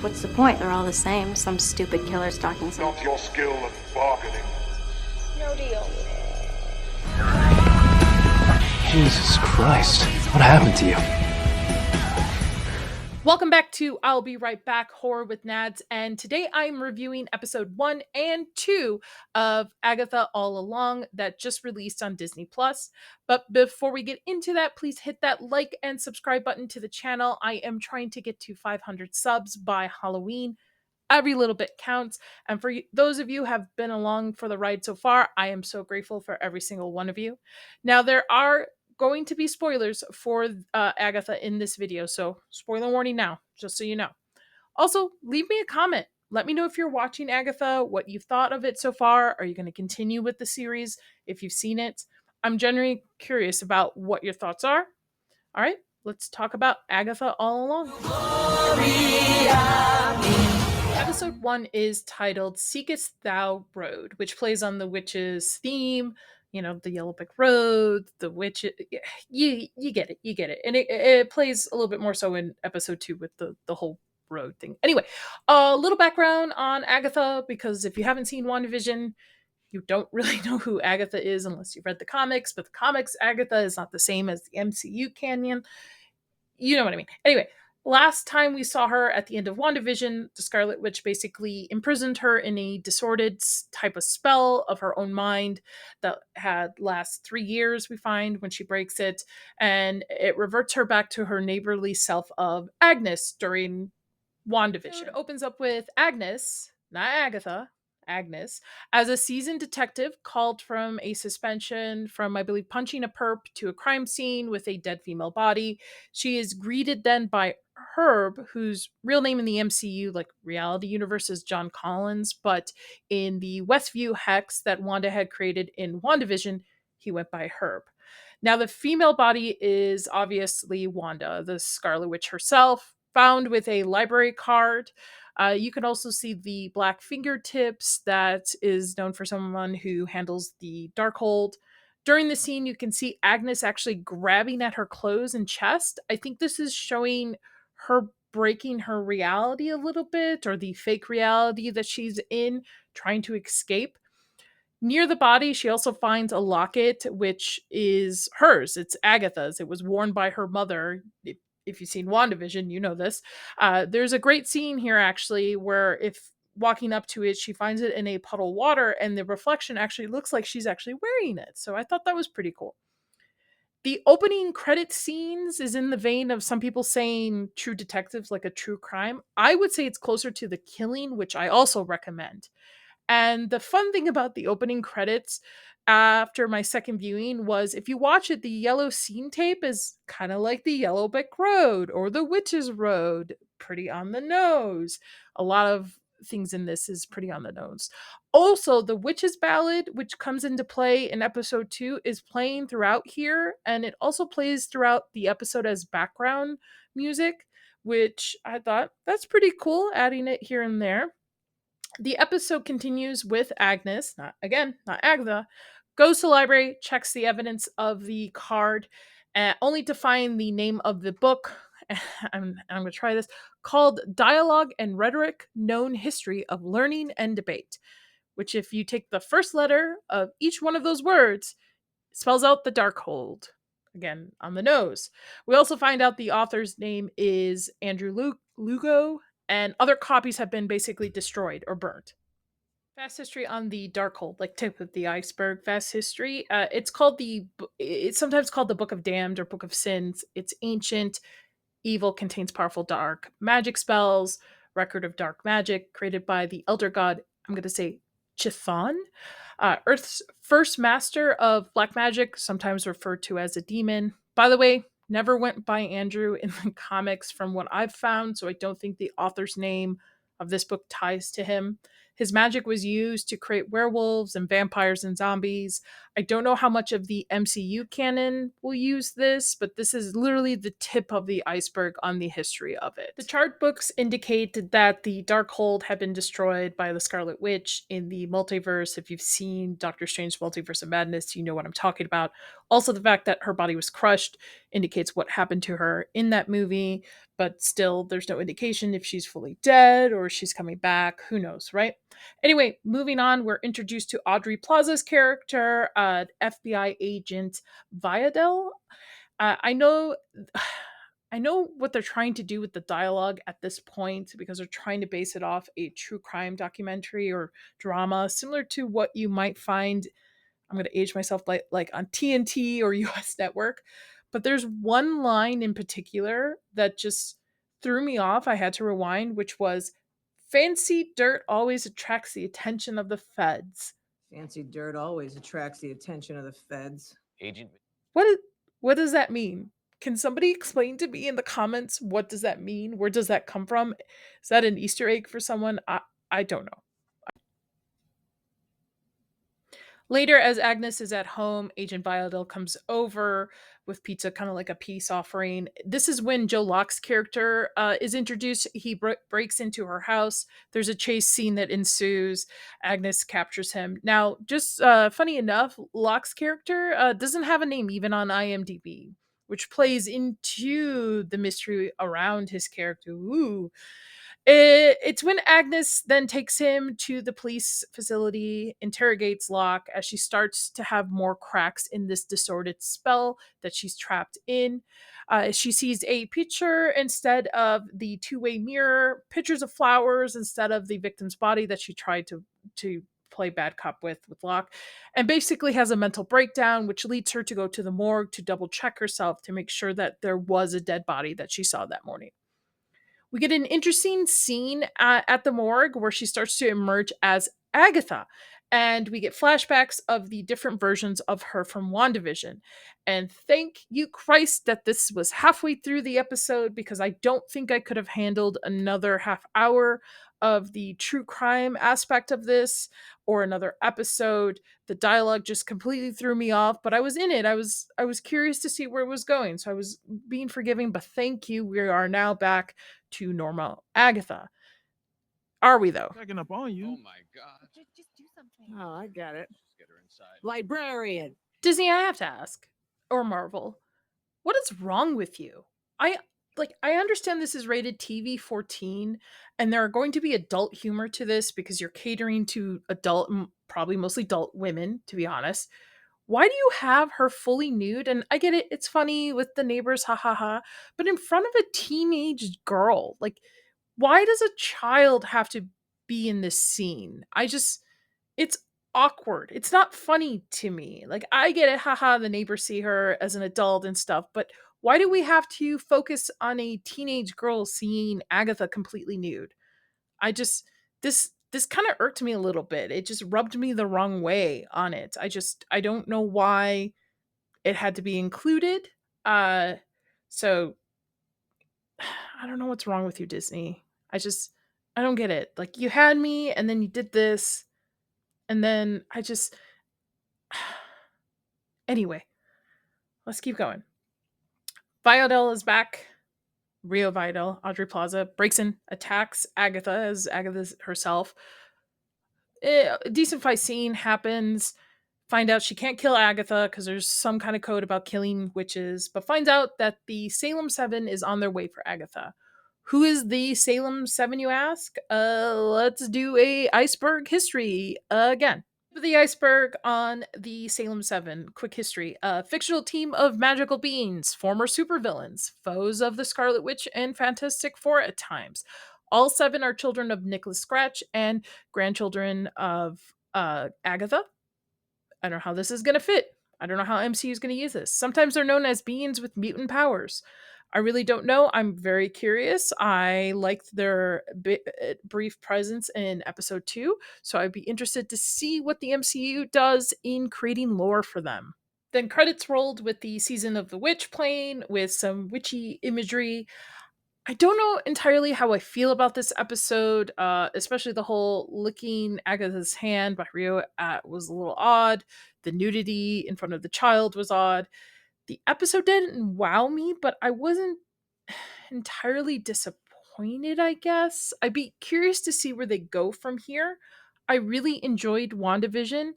What's the point? They're all the same. Some stupid killer stalking some... Not your skill at bargaining. No deal. Jesus Christ, what happened to you? Welcome back to I'll Be Right Back, Horror with Nads, and today I'm reviewing episode 1 and 2 of Agatha All Along that just released on Disney+. But before we get into that, please hit that like and subscribe button to the channel. I am trying to get to 500 subs by Halloween. Every little bit counts, and for those of you who have been along for the ride so far, I am so grateful for every single one of you. Now, there are going to be spoilers for Agatha in this video, so spoiler warning now, just so you know. Also, leave me a comment. Let me know if you're watching Agatha, what you've thought of it so far. Are you going to continue with the series if you've seen it? I'm genuinely curious about what your thoughts are. All right, let's talk about Agatha All Along. Episode 1 is titled Seekest Thou Road, which plays on the witch's theme. You know, the Yellow Brick Road, the witch. You get it. And it plays a little bit more so in episode 2 with the whole road thing. Anyway, a little background on Agatha, because if you haven't seen WandaVision, you don't really know who Agatha is unless you've read the comics. But the comics, Agatha is not the same as the MCU canon. You know what I mean. Anyway, last time we saw her at the end of WandaVision, the Scarlet Witch basically imprisoned her in a disordered type of spell of her own mind that had last 3 years, we find, when she breaks it. And it reverts her back to her neighborly self of Agnes during WandaVision. It opens up with Agnes, not Agatha, Agnes, as a seasoned detective called from a suspension from, I believe, punching a perp to a crime scene with a dead female body. She is greeted then by Herb, whose real name in the MCU, like reality universe, is John Collins, but in the Westview hex that Wanda had created in WandaVision, he went by Herb. Now, the female body is obviously Wanda, the Scarlet Witch herself, found with a library card. You can also see the black fingertips that is known for someone who handles the Darkhold. During the scene, you can see Agnes actually grabbing at her clothes and chest. I think this is showing her breaking her reality a little bit, or the fake reality that she's in, trying to escape. Near the body, she also finds a locket, which is hers. It's Agatha's. It was worn by her mother. If you've seen WandaVision, you know this. There's a great scene here, actually, where if walking up to it, she finds it in a puddle of water, and the reflection actually looks like she's actually wearing it. So I thought that was pretty cool. The opening credit scenes is in the vein of some people saying True Detectives, like a true crime. I would say it's closer to The Killing, which I also recommend. And the fun thing about the opening credits after my second viewing was, if you watch it, the yellow scene tape is kind of like the Yellow Brick Road or the Witch's Road. Pretty on the nose. A lot of things in this is pretty on the nose. Also, the Witch's Ballad, which comes into play in episode 2, is playing throughout here. And it also plays throughout the episode as background music, which I thought that's pretty cool, adding it here and there. The episode continues with Agnes, not Agatha, goes to the library, checks the evidence of the card, only to find the name of the book, I'm going to try this, called Dialogue and Rhetoric, Known History of Learning and Debate, which, if you take the first letter of each one of those words, spells out the Darkhold. Again, on the nose. We also find out the author's name is Andrew Lugo, and other copies have been basically destroyed or burnt. Fast history on the Darkhold, like tip of the iceberg. Fast history. It's sometimes called the Book of Damned or Book of Sins. It's ancient. Evil contains powerful dark magic spells. Record of dark magic created by the elder god, I'm going to say Chthon, Earth's first master of black magic, sometimes referred to as a demon. By the way, never went by Andrew in the comics from what I've found, so I don't think the author's name of this book ties to him. His magic was used to create werewolves and vampires and zombies. I don't know how much of the MCU canon will use this, but this is literally the tip of the iceberg on the history of it. The chart books indicate that the Darkhold had been destroyed by the Scarlet Witch in the multiverse. If you've seen Doctor Strange Multiverse of Madness, you know what I'm talking about. Also, the fact that her body was crushed indicates what happened to her in that movie, but still, there's no indication if she's fully dead or she's coming back. Who knows, right? Anyway, moving on, we're introduced to Aubrey Plaza's character, FBI agent Viadel. I know. I know what they're trying to do with the dialogue at this point because they're trying to base it off a true crime documentary or drama, similar to what you might find. I'm going to age myself like on TNT or US Network. But there's one line in particular that just threw me off. I had to rewind, which was fancy dirt always attracts the attention of the feds. Fancy dirt always attracts the attention of the feds. Agent. What does that mean? Can somebody explain to me in the comments what does that mean? Where does that come from? Is that an Easter egg for someone? I don't know. Later, as Agnes is at home, Agent Viadel comes over with pizza, kind of like a peace offering. This is when Joe Locke's character is introduced. He breaks into her house. There's a chase scene that ensues. Agnes captures him. Now, just funny enough, Locke's character doesn't have a name even on IMDb, which plays into the mystery around his character. Ooh. It's when Agnes then takes him to the police facility, interrogates Locke as she starts to have more cracks in this disordered spell that she's trapped in. She sees a picture instead of the two-way mirror, pictures of flowers instead of the victim's body that she tried to play bad cop with Locke, and basically has a mental breakdown, which leads her to go to the morgue to double check herself to make sure that there was a dead body that she saw that morning. We get an interesting scene at the morgue where she starts to emerge as Agatha. And we get flashbacks of the different versions of her from WandaVision. And thank you, Christ, that this was halfway through the episode because I don't think I could have handled another half hour of the true crime aspect of this or another episode. The dialogue just completely threw me off, but I was in it. I was curious to see where it was going. So I was being forgiving, but thank you. We are now back to normal Agatha. Are we though? Checking up on you. Oh my god. Just do something. Oh, I got it. Just get her inside. Librarian. Disney, I have to ask, or Marvel, what is wrong with you? I understand this is rated TV 14 and there are going to be adult humor to this because you're catering to adult, probably mostly adult women, to be honest. Why do you have her fully nude? And I get it, it's funny with the neighbors, ha ha ha, but in front of a teenage girl, like, why does a child have to be in this scene? It's awkward. It's not funny to me. Like, I get it, haha, the neighbors see her as an adult and stuff, but why do we have to focus on a teenage girl seeing Agatha completely nude? I just, this kind of irked me a little bit. It just rubbed me the wrong way on it. I don't know why it had to be included. So I don't know what's wrong with you, Disney. I don't get it. Like, you had me and then you did this and then anyway, let's keep going. Viadel is back. Rio Viadel, Aubrey Plaza, breaks in, attacks Agatha as Agatha herself. A decent fight scene happens. Find out she can't kill Agatha because there's some kind of code about killing witches, but finds out that the Salem 7 is on their way for Agatha. Who is the Salem 7, you ask? Let's do a iceberg history again. The iceberg on the Salem 7. Quick history. A fictional team of magical beings, former supervillains, foes of the Scarlet Witch and Fantastic Four at times. All 7 are children of Nicholas Scratch and grandchildren of Agatha. I don't know how this is going to fit. I don't know how MCU is going to use this. Sometimes they're known as beings with mutant powers. I really don't know. I'm very curious. I liked their brief presence in episode 2, so I'd be interested to see what the MCU does in creating lore for them. Then credits rolled with the Season of the Witch playing with some witchy imagery. I don't know entirely how I feel about this episode, especially the whole licking Agatha's hand by Rio was a little odd. The nudity in front of the child was odd. The episode didn't wow me, but I wasn't entirely disappointed, I guess. I'd be curious to see where they go from here. I really enjoyed WandaVision.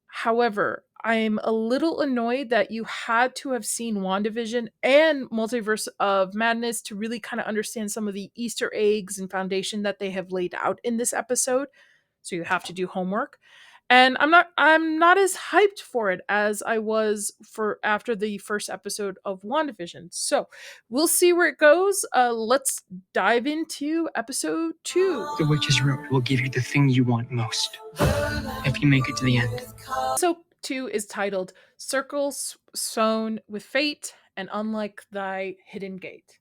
However, I'm a little annoyed that you had to have seen WandaVision and Multiverse of Madness to really kind of understand some of the Easter eggs and foundation that they have laid out in this episode. So you have to do homework. And I'm not as hyped for it as I was for after the first episode of WandaVision. So we'll see where it goes. Let's dive into episode 2. The Witch's Road will give you the thing you want most. If you make it to the end. Episode 2 is titled Circles Sewn with Fate and Unlock Thy Hidden Gate.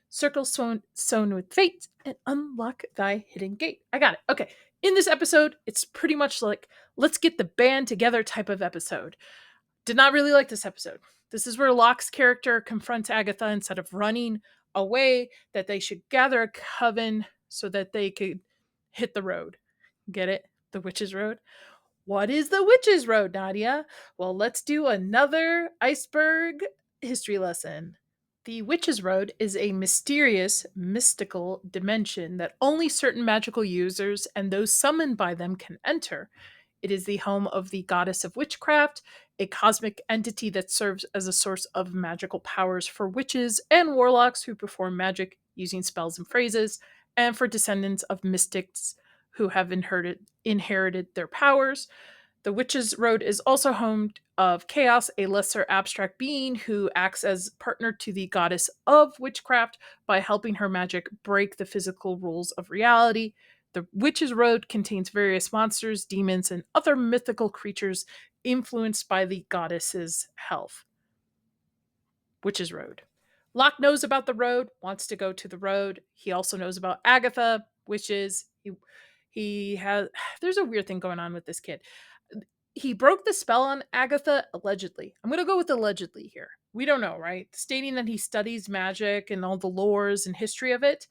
Circles sewn with fate and unlock thy hidden gate. I got it. Okay. In this episode, it's pretty much like, let's get the band together type of episode. Did not really like this episode. This is where Locke's character confronts Agatha instead of running away, that they should gather a coven so that they could hit the road. Get it? The Witch's Road. What is the Witch's Road, Nadia? Well, let's do another iceberg history lesson. The Witch's Road is a mysterious, mystical dimension that only certain magical users and those summoned by them can enter. It is the home of the goddess of witchcraft, a cosmic entity that serves as a source of magical powers for witches and warlocks who perform magic using spells and phrases, and for descendants of mystics who have inherited their powers. The Witch's Road is also home of Chaos, a lesser abstract being who acts as partner to the goddess of witchcraft by helping her magic break the physical rules of reality. The Witch's Road contains various monsters, demons, and other mythical creatures influenced by the goddess's health. Witch's Road. Locke knows about the road, wants to go to the road. He also knows about Agatha, witches. He has. There's a weird thing going on with this kid. He broke the spell on Agatha allegedly. I'm going to go with allegedly here. We don't know, right? Stating that he studies magic and all the lores and history of it.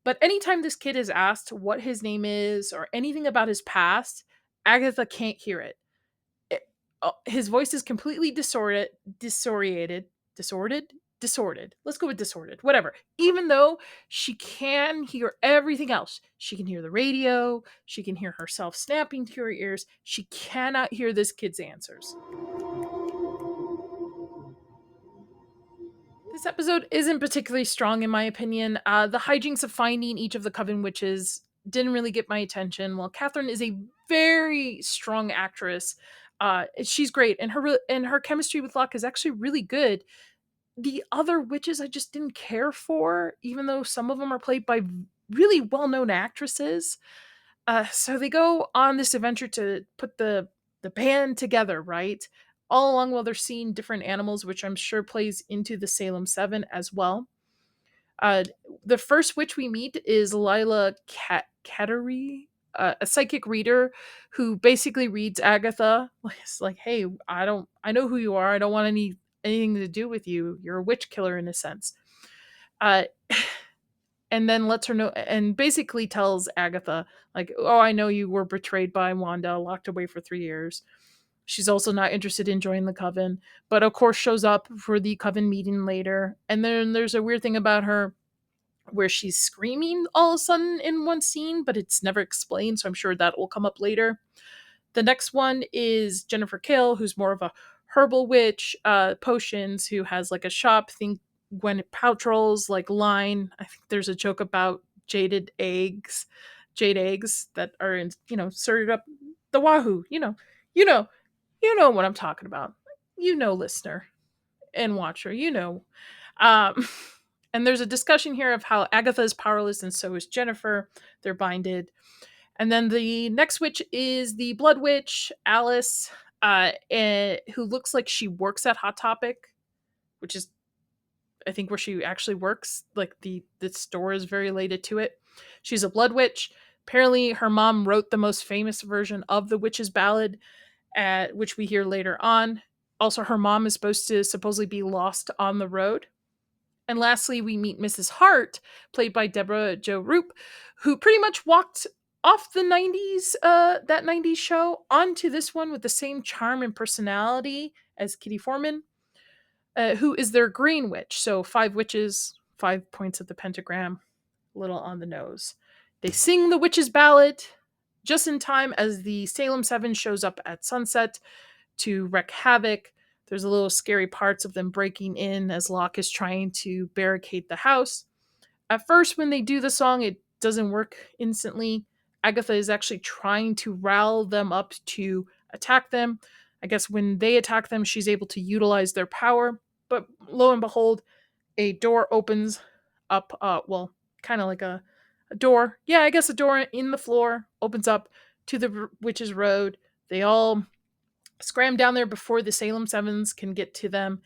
But anytime this kid is asked what his name is or anything about his past, Agatha can't hear it. His voice is completely disoriented. Let's go with disordered. Whatever. Even though she can hear everything else, she can hear the radio, she can hear herself snapping to her ears, she cannot hear this kid's answers. This episode isn't particularly strong in my opinion. The hijinks of finding each of the coven witches didn't really get my attention. While Kathryn is a very strong actress, she's great, and her chemistry with Locke is actually really good. The other witches I just didn't care for, even though some of them are played by really well-known actresses. So they go on this adventure to put the band together, right? All along while they're seeing different animals, which I'm sure plays into the Salem 7 as well. The first witch we meet is Lila Kateri, a psychic reader who basically reads Agatha. It's like, hey, I know who you are. I don't want anything to do with you. You're a witch killer in a sense. And then lets her know and basically tells Agatha, like, oh, I know you were betrayed by Wanda, locked away for 3 years. She's also not interested in joining the coven, but of course shows up for the coven meeting later. And then there's a weird thing about her where she's screaming all of a sudden in one scene, but it's never explained, so I'm sure that will come up later. The next one is Jennifer Kale, who's more of a herbal witch, potions, who has like a shop. Think Gwyneth Paltrow's like line. I think there's a joke about jade eggs that are sorted up the wahoo. You know what I'm talking about. Listener and watcher. And there's a discussion here of how Agatha is powerless and so is Jennifer. They're binded. And then the next witch is the Blood Witch, Alice, who looks like she works at Hot Topic, which is, I think, where she actually works. Like the store is very related to it. She's a Blood Witch. Apparently, her mom wrote the most famous version of the Witch's Ballad, which we hear later on. Also, her mom is supposed to supposedly be lost on the road. And lastly, we meet Mrs. Hart, played by Deborah Jo Rupp, who pretty much walked off the 90s, that 90s show, onto this one with the same charm and personality as Kitty Foreman, who is their green witch. So 5 witches, 5 points of the pentagram, a little on the nose. They sing the witch's ballad just in time as the Salem 7 shows up at sunset to wreak havoc. There's a little scary parts of them breaking in as Locke is trying to barricade the house. At first, when they do the song, it doesn't work instantly. Agatha is actually trying to rile them up to attack them. I guess when they attack them, she's able to utilize their power. But lo and behold, a door opens up, kind of like a door. Yeah, I guess a door in the floor opens up to the Witch's Road. They all scram down there before the Salem Sevens can get to them.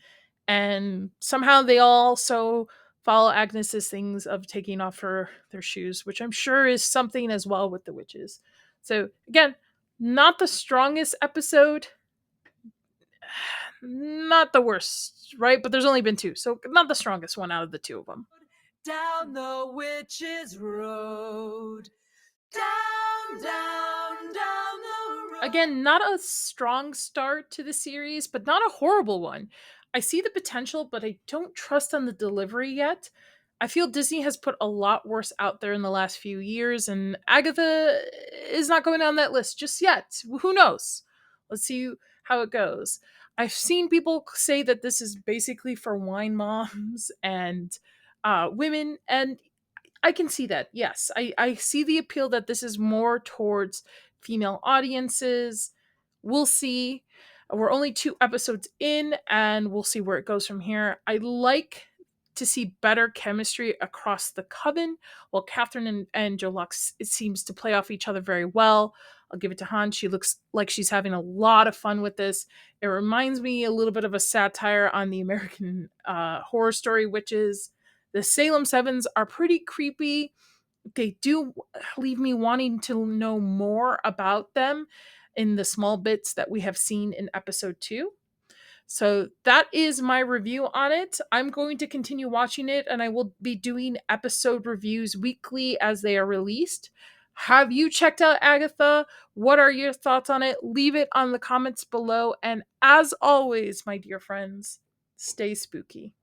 And somehow they also follow Agnes's things of taking off their shoes, which I'm sure is something as well with the witches. So again, not the strongest episode, not the worst, right? But there's only been 2, so not the strongest one out of the 2 of them. Down the witch's road. Down, down, down the road. Again, not a strong start to the series, but not a horrible one. I see the potential, but I don't trust on the delivery yet. I feel Disney has put a lot worse out there in the last few years, and Agatha is not going on that list just yet. Who knows? Let's see how it goes. I've seen people say that this is basically for wine moms and women, and I can see that. Yes, I see the appeal that this is more towards female audiences. We'll see. We're only 2 episodes in, and we'll see where it goes from here. I like to see better chemistry across the coven. While Kathryn and Joe Locke, it seems to play off each other very well. I'll give it to Hahn. She looks like she's having a lot of fun with this. It reminds me a little bit of a satire on the American Horror Story witches. The Salem Sevens are pretty creepy. They do leave me wanting to know more about them in the small bits that we have seen in episode 2. So that is my review on it. I'm going to continue watching it, and I will be doing episode reviews weekly as they are released. Have you checked out Agatha? What are your thoughts on it? Leave it on the comments below. And as always, my dear friends, stay spooky.